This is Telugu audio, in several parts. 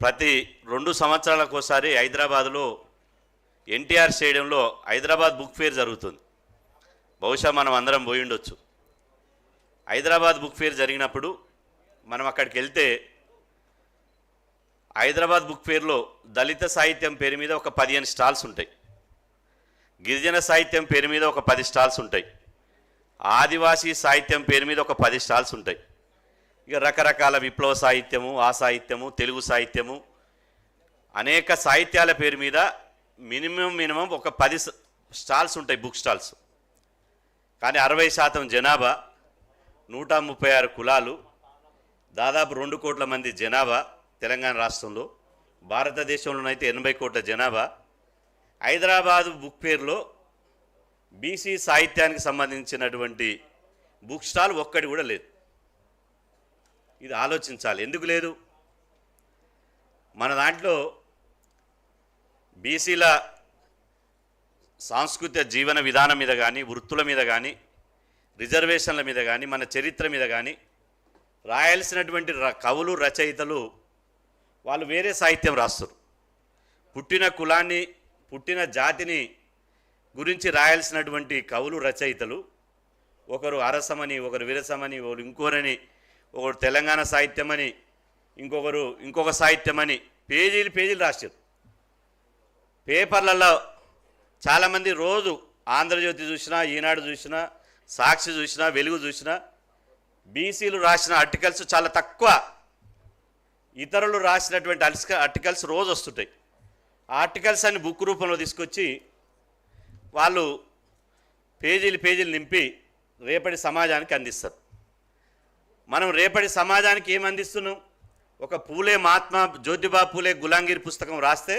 ప్రతి 2 సంవత్సరాలకోసారి హైదరాబాద్లో ఎన్టీఆర్ స్టేడియంలో హైదరాబాద్ బుక్ ఫేర్ జరుగుతుంది. బహుశా మనం అందరం పోయి ఉండొచ్చు. హైదరాబాద్ బుక్ ఫేర్ జరిగినప్పుడు మనం అక్కడికి వెళ్తే హైదరాబాద్ బుక్ ఫేర్లో దళిత సాహిత్యం పేరు మీద ఒక 15 స్టాల్స్ ఉంటాయి, గిరిజన సాహిత్యం పేరు మీద ఒక 10 స్టాల్స్ ఉంటాయి, ఆదివాసీ సాహిత్యం పేరు మీద ఒక 10 స్టాల్స్ ఉంటాయి. ఇక రకరకాల విప్లవ సాహిత్యము, ఆ సాహిత్యము, తెలుగు సాహిత్యము, అనేక సాహిత్యాల పేరు మీద మినిమం ఒక 10 స్టాల్స్ ఉంటాయి, బుక్ స్టాల్స్. కానీ 60% జనాభా, 136 కులాలు, దాదాపు 2 కోట్ల మంది జనాభా తెలంగాణ రాష్ట్రంలో, భారతదేశంలోనైతే 80 కోట్ల జనాభా. హైదరాబాదు బుక్ ఫేర్లో బీసీ సాహిత్యానికి సంబంధించినటువంటి బుక్ స్టాల్ ఒక్కటి కూడా లేదు. ఇది ఆలోచించాలి, ఎందుకు లేదు? మన దాంట్లో బీసీల సాంస్కృతిక జీవన విధానం మీద కానీ, వృత్తుల మీద కానీ, రిజర్వేషన్ల మీద కానీ, మన చరిత్ర మీద కానీ రాయాల్సినటువంటి కవులు, రచయితలు వాళ్ళు వేరే సాహిత్యం రాస్తారు. పుట్టిన కులాన్ని, పుట్టిన జాతిని గురించి రాయాల్సినటువంటి కవులు, రచయితలు ఒకరు అరసమని, ఒకరు విరసమని, ఒకరు ఇంకోరని, ఒకరు తెలంగాణ సాహిత్యం అని, ఇంకొకరు ఇంకొక సాహిత్యం అని పేజీలు రాశారు. పేపర్లలో చాలామంది రోజు ఆంధ్రజ్యోతి చూసినా, ఈనాడు చూసినా, సాక్షి చూసినా, వెలుగు చూసినా బీసీలు రాసిన ఆర్టికల్స్ చాలా తక్కువ, ఇతరులు రాసినటువంటి ఆర్టికల్స్ రోజు వస్తుంటాయి. ఆ ఆర్టికల్స్ అన్ని బుక్ రూపంలో తీసుకొచ్చి వాళ్ళు పేజీలు నింపి రేపటి సమాజానికి అందిస్తారు. మనం రేపటి సమాజానికి ఏం అందిస్తున్నాం? ఒక పూలే, మహాత్మా జ్యోతిబా పూలే గులాంగిరి పుస్తకం రాస్తే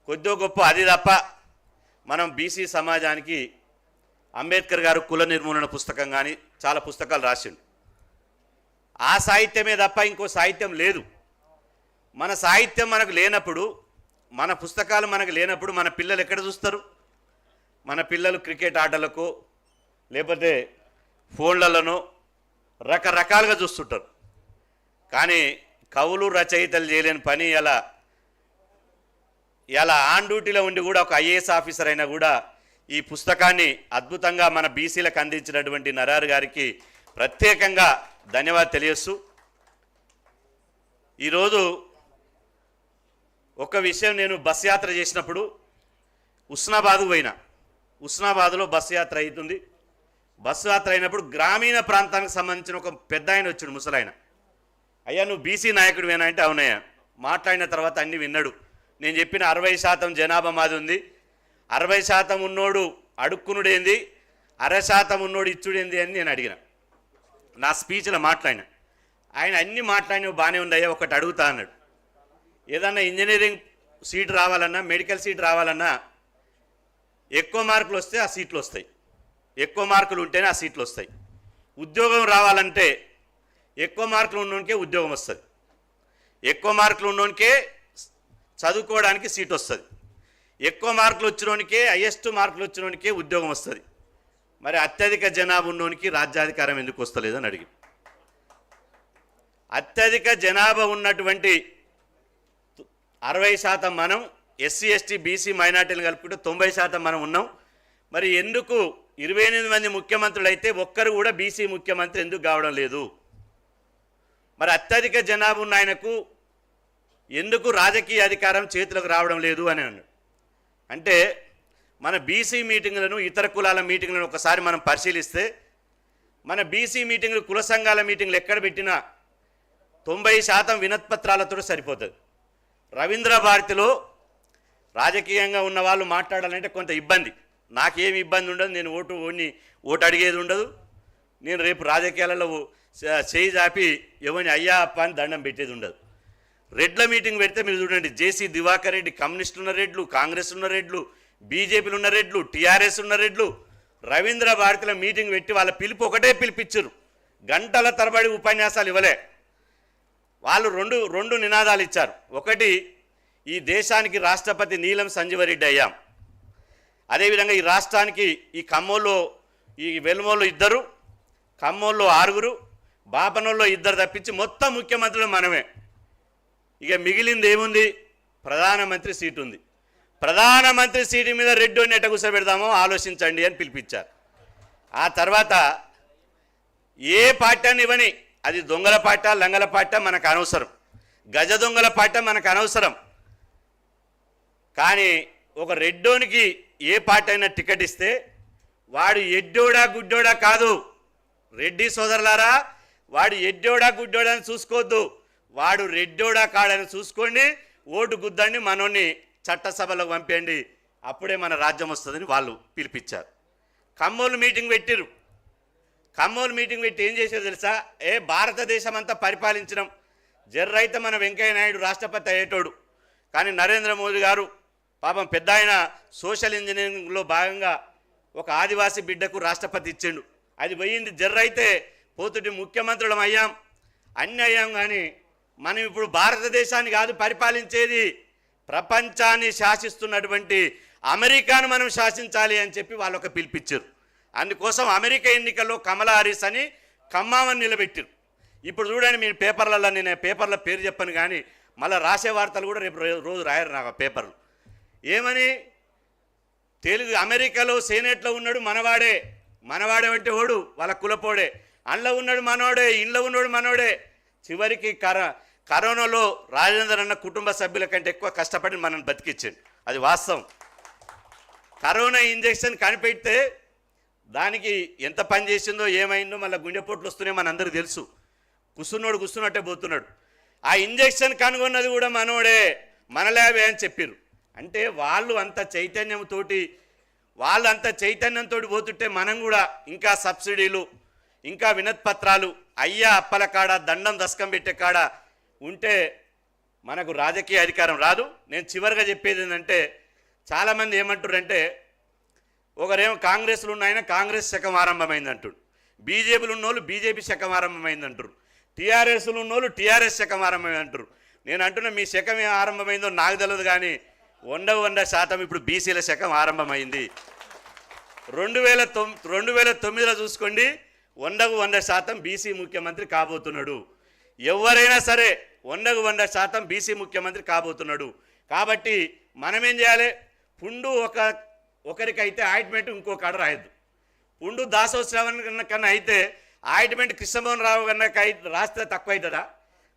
కొద్దో గొప్ప అది తప్ప మనం బీసీ సమాజానికి అంబేద్కర్ గారు కుల నిర్మూలన పుస్తకం కానీ చాలా పుస్తకాలు రాసిండు. ఆ సాహిత్యమే తప్ప ఇంకో సాహిత్యం లేదు. మన సాహిత్యం మనకు లేనప్పుడు, మన పుస్తకాలు మనకు లేనప్పుడు మన పిల్లలు ఎక్కడ చూస్తారు? మన పిల్లలు క్రికెట్ ఆటలకు లేకపోతే ఫోన్లలోనో రకరకాలుగా చూస్తుంటారు. కానీ కవులు, రచయితలు చేయలేని పని ఇలా ఆన్ డ్యూటీలో ఉండి కూడా ఒక ఐఏఎస్ ఆఫీసర్ అయినా కూడా ఈ పుస్తకాన్ని అద్భుతంగా మన బీసీలకు అందించినటువంటి నరారు గారికి ప్రత్యేకంగా ధన్యవాదాలు తెలియజేస్తూ, ఈరోజు ఒక విషయం, నేను బస్ యాత్ర చేసినప్పుడు హుస్నాబాద్కు పోయినా. హుస్నాబాద్లో బస్సు యాత్ర అవుతుంది. బస్సు యాత్ర అయినప్పుడు గ్రామీణ ప్రాంతానికి సంబంధించిన ఒక పెద్ద ఆయన వచ్చాడు, ముసలాయన. అయ్యా నువ్వు బీసీ నాయకుడివేనా అంటే అవునయ్యా. మాట్లాడిన తర్వాత అన్నీ విన్నాడు. నేను చెప్పిన 60% జనాభా మాది ఉంది, 60% ఉన్నోడు అడుక్కునుడేంది, 60% ఉన్నోడు ఇచ్చుడేంది అని నేను అడిగిన. నా స్పీచ్లో మాట్లాడిన. ఆయన అన్నీ మాట్లాడినవి బాగానే ఉందయ్యా, ఒకటి అడుగుతా అన్నాడు. ఏదన్నా ఇంజనీరింగ్ సీట్ రావాలన్నా, మెడికల్ సీట్ రావాలన్నా ఎక్కువ మార్కులు వస్తే ఆ సీట్లు వస్తాయి, ఎక్కువ మార్కులు ఉంటేనే ఆ సీట్లు వస్తాయి. ఉద్యోగం రావాలంటే ఎక్కువ మార్కులు ఉన్నోనికే ఉద్యోగం వస్తుంది, ఎక్కువ మార్కులు ఉన్నోనికే చదువుకోవడానికి సీట్ వస్తుంది, ఎక్కువ మార్కులు వచ్చినోనికే, హైయెస్ట్ మార్కులు వచ్చినోనికే ఉద్యోగం వస్తుంది. మరి అత్యధిక జనాభా ఉన్నోనికి రాజ్యాధికారం ఎందుకు వస్తలేదని అడిగి, అత్యధిక జనాభా ఉన్నటువంటి 60% మనం, ఎస్సీ, ఎస్టీ, బీసీ, మైనార్టీలు కలుపుకుంటే 90% మనం ఉన్నాం. మరి ఎందుకు 28 మంది ముఖ్యమంత్రులు అయితే ఒక్కరు కూడా బీసీ ముఖ్యమంత్రి ఎందుకు కావడం లేదు? మరి అత్యధిక జనాభా ఉన్న ఆయనకు ఎందుకు రాజకీయ అధికారం చేతులకు రావడం లేదు అని అన్నాడు. అంటే మన బీసీ మీటింగులను, ఇతర కులాల మీటింగులను ఒకసారి మనం పరిశీలిస్తే, మన బీసీ మీటింగులు, కుల సంఘాల మీటింగులు ఎక్కడ పెట్టినా 90% వినతిపత్రాలతో సరిపోతుంది. రవీంద్ర భారతిలో రాజకీయంగా ఉన్న వాళ్ళు మాట్లాడాలంటే కొంత ఇబ్బంది. నాకేమి ఇబ్బంది ఉండదు, నేను ఓటు అడిగేది ఉండదు. నేను రేపు రాజకీయాలలో చేయి చాపి ఎవరిని అయ్యా అప్ప అని దండం పెట్టేది ఉండదు. రెడ్ల మీటింగ్ పెడితే మీరు చూడండి, జేసీ దివాకర్ రెడ్డి, కమ్యూనిస్టులు ఉన్న రెడ్లు, కాంగ్రెస్ ఉన్న రెడ్లు, బీజేపీలు ఉన్న రెడ్లు, టీఆర్ఎస్ ఉన్న రెడ్లు రవీంద్ర భారతిలో మీటింగ్ పెట్టి వాళ్ళ పిలుపు ఒకటే పిలిపించారు. గంటల తరబడి ఉపన్యాసాలు ఇవ్వలే. వాళ్ళు రెండు నినాదాలు ఇచ్చారు. ఒకటి, ఈ దేశానికి రాష్ట్రపతి నీలం సంజీవరెడ్డి అయ్యాం. అదేవిధంగా ఈ రాష్ట్రానికి ఈ ఖమ్మంలో, ఈ వెలుమోళ్ళు 2, ఖమ్మంలో 6, బాపనోళ్ళు 2 తప్పించి మొత్తం ముఖ్యమంత్రులు మనమే. ఇక మిగిలింది ఏముంది? ప్రధానమంత్రి సీటు ఉంది. ప్రధానమంత్రి సీటు మీద రెడ్డిని ఎట్ట కూర్చోబెడదామో ఆలోచించండి అని పిలిపించారు. ఆ తర్వాత ఏ పార్టీ అని ఇవ్వని, అది దొంగల పాట లంగల పాట మనకు అనవసరం, గజ దొంగల పాట మనకు అనవసరం. కానీ ఒక రెడ్డోనికి ఏ పార్టీ అయినా టికెట్ ఇస్తే వాడు ఎడ్డోడా గుడ్డోడా కాదు. రెడ్డి సోదరులారా, వాడు ఎడ్డోడా గుడ్డోడా అని చూసుకోవద్దు, వాడు రెడ్డోడా కాడని చూసుకోండి, ఓటు గుద్దండి, మనోని చట్టసభలోకి పంపేయండి, అప్పుడే మన రాజ్యం వస్తుందని వాళ్ళు పిలిపించారు. ఖమ్మోలు మీటింగ్ పెట్టిరు. ఖమ్మోలు మీటింగ్ పెట్టి ఏం చేసేది తెలుసా? భారతదేశం అంతా పరిపాలించడం జర్రైతే మన వెంకయ్య నాయుడు రాష్ట్రపతి అయ్యేటోడు, కానీ నరేంద్ర మోదీ గారు పాపం పెద్ద ఆయన సోషల్ ఇంజనీరింగ్లో భాగంగా ఒక ఆదివాసీ బిడ్డకు రాష్ట్రపతి ఇచ్చిండు. అది పోయింది. జర్రైతే పోతుటి ముఖ్యమంత్రులం అయ్యాం, అన్నీ అయ్యాం. కానీ మనం ఇప్పుడు భారతదేశాన్ని కాదు పరిపాలించేది, ప్రపంచాన్ని శాసిస్తున్నటువంటి అమెరికాను మనం శాసించాలి అని చెప్పి వాళ్ళు ఒక పిలిపించారు. అందుకోసం అమెరికా ఎన్నికల్లో కమలా హారిస్ అని ఖమ్మామని నిలబెట్టారు. ఇప్పుడు చూడండి, మీరు పేపర్లలో, నేను పేపర్ల పేరు చెప్పను కానీ మళ్ళీ రాసే వార్తలు కూడా రేపు రోజు రాయరు నాకు పేపర్లు. ఏమని? తెలుగు అమెరికాలో సెనేట్లో ఉన్నాడు మనవాడే, మనవాడే అంటే ఓడు వాళ్ళ కులపోడే, అండ్లో ఉన్నాడు మనోడే, ఇంట్లో ఉన్నాడు మనోడే. చివరికి కరోనాలో రాజేందర్ అన్న కుటుంబ సభ్యుల కంటే ఎక్కువ కష్టపడి మనల్ని బతికించాడు. అది వాస్తవం. కరోనా ఇంజెక్షన్ కనిపెడితే దానికి ఎంత పని చేసిందో ఏమైందో మళ్ళీ గుండెపోట్లు వస్తున్నాయి మనందరికీ తెలుసు. కూర్చున్నట్టే పోతున్నాడు. ఆ ఇంజెక్షన్ కనుగొన్నది కూడా మనోడే, మనలేవే అని చెప్పారు. అంటే వాళ్ళు అంత చైతన్యంతో పోతుంటే మనం కూడా ఇంకా సబ్సిడీలు, ఇంకా వినతిపత్రాలు, అయ్యా అప్పల కాడ దండం దశకం పెట్టే కాడ ఉంటే మనకు రాజకీయ అధికారం రాదు. నేను చివరిగా చెప్పేది ఏంటంటే, చాలామంది ఏమంటారంటే, ఒకరేమో కాంగ్రెస్లో ఉన్న ఆయన కాంగ్రెస్ శకం ఆరంభమైంది అంటాడు, బీజేపీలో ఉన్నోళ్ళు బీజేపీ శకం ఆరంభమైంది అంటారు, టీఆర్ఎస్లో ఉన్నోళ్ళు టీఆర్ఎస్ శకం ఆరంభమైంది అంటారు. నేను అంటున్నా, మీ శకం ఏం ఆరంభమైందో నాకు తెలియదు కానీ 100% ఇప్పుడు బీసీల శకం ఆరంభమైంది. 2009లో చూసుకోండి, 100% బీసీ ముఖ్యమంత్రి కాబోతున్నాడు. ఎవరైనా సరే 100% బీసీ ముఖ్యమంత్రి కాబోతున్నాడు. కాబట్టి మనమేం చేయాలి? పుండు ఒకరికైతే ఆయింట్మెంట్ ఇంకొకడు రాయద్దు. పుండు దాసో శ్రవణ్ కన్నా అయితే ఆయింట్మెంట్ కృష్ణమోహన్ రావు కన్నా రాస్తే తక్కువ అవుతుందా?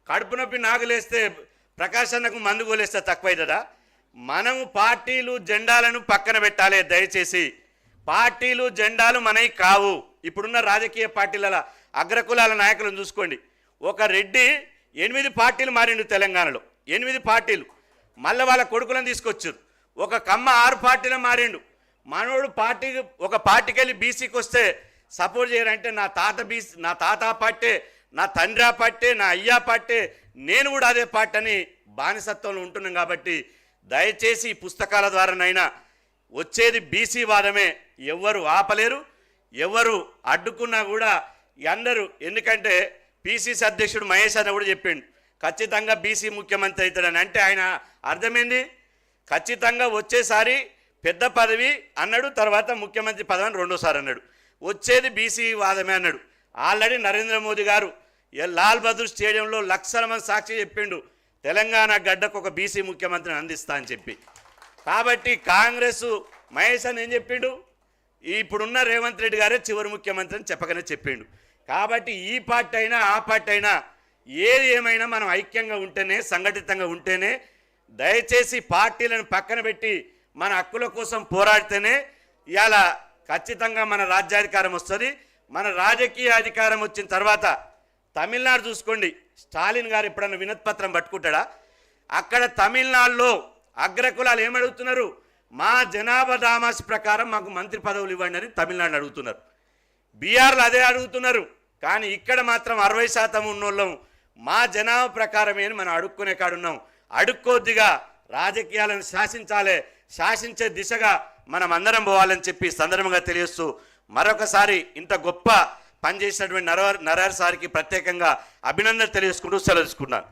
కడుపు నొప్పి నాగులేస్తే ప్రకాశన్నకు మందు కోలేస్తే తక్కువ అవుతుందా? మనము పార్టీలు జెండాలను పక్కన పెట్టాలి. దయచేసి పార్టీలు జెండాలు మనవి కావు. ఇప్పుడున్న రాజకీయ పార్టీల అగ్రకులాల నాయకులను చూసుకోండి. ఒక రెడ్డి 8 పార్టీలు మారిండు తెలంగాణలో, 8 పార్టీలు. మళ్ళీ వాళ్ళ కొడుకులను తీసుకొచ్చారు. ఒక కమ్మ 6 పార్టీలు మారిండు. మనోడు ఒక పార్టీకి వెళ్ళి బీసీకి వస్తే సపోర్ట్ చేయరంటే, నా తాత పార్టీ, నా తండ్రి పార్టీ, నా అయ్యా పార్టీ, నేను కూడా అదే పార్టీ అని బానిసత్వంలో ఉంటున్నాం. కాబట్టి దయచేసి ఈ పుస్తకాల ద్వారానైనా వచ్చేది బీసీ వాదమే. ఎవరు ఆపలేరు, ఎవరు అడ్డుకున్నా కూడా అందరూ. ఎందుకంటే పిసిసి అధ్యక్షుడు మహేష్ అన్న కూడా చెప్పిండు, ఖచ్చితంగా బీసీ ముఖ్యమంత్రి అవుతాడని. అంటే ఆయన అర్థమైంది, ఖచ్చితంగా వచ్చేసారి పెద్ద పదవి అన్నాడు, తర్వాత ముఖ్యమంత్రి పదవి అని రెండోసారి అన్నాడు. వచ్చేది బీసీ వాదమే అన్నాడు. ఆల్రెడీ నరేంద్ర మోదీ గారు లాల్ బహదూర్ స్టేడియంలో లక్షల మంది సాక్షి చెప్పిండు, తెలంగాణ గడ్డకు ఒక బీసీ ముఖ్యమంత్రిని అందిస్తా అని చెప్పి. కాబట్టి కాంగ్రెస్ మహేష్ అని ఏం చెప్పిండు? ఇప్పుడున్న రేవంత్ రెడ్డి గారే చివరి ముఖ్యమంత్రి అని చెప్పకనే చెప్పిండు. కాబట్టి ఈ పార్టీ అయినా ఆ పార్టీ అయినా ఏది ఏమైనా మనం ఐక్యంగా ఉంటేనే, సంఘటితంగా ఉంటేనే, దయచేసి పార్టీలను పక్కన పెట్టి మన హక్కుల కోసం పోరాడితేనే ఇవాళ ఖచ్చితంగా మన రాజ్యాధికారం వస్తుంది. మన రాజకీయ అధికారం వచ్చిన తర్వాత తమిళనాడు చూసుకోండి, స్టాలిన్ గారు ఎప్పుడన్నా వినతిపత్రం పట్టుకుంటాడా? అక్కడ తమిళనాడులో అగ్రకులాలు ఏమడుగుతున్నారు? మా జనాభా దామాసి ప్రకారం మాకు మంత్రి పదవులు ఇవ్వండి అని తమిళనాడు అడుగుతున్నారు. బీహార్లో అదే అడుగుతున్నారు. కానీ ఇక్కడ మాత్రం 60% ఉన్నోళ్ళం మా జనాభా ప్రకారమే అని మనం అడుక్కునే కాడున్నాం. అడుక్కోద్దిగా రాజకీయాలను శాసించాలి, శాసించే దిశగా మనం అందరం పోవాలని చెప్పి సందర్భంగా తెలియస్తూ మరొకసారి ఇంత గొప్ప పనిచేసినటువంటి నరహరి సార్కి ప్రత్యేకంగా అభినందన తెలియజేసుకుంటూ సెలవు తీసుకున్నాను.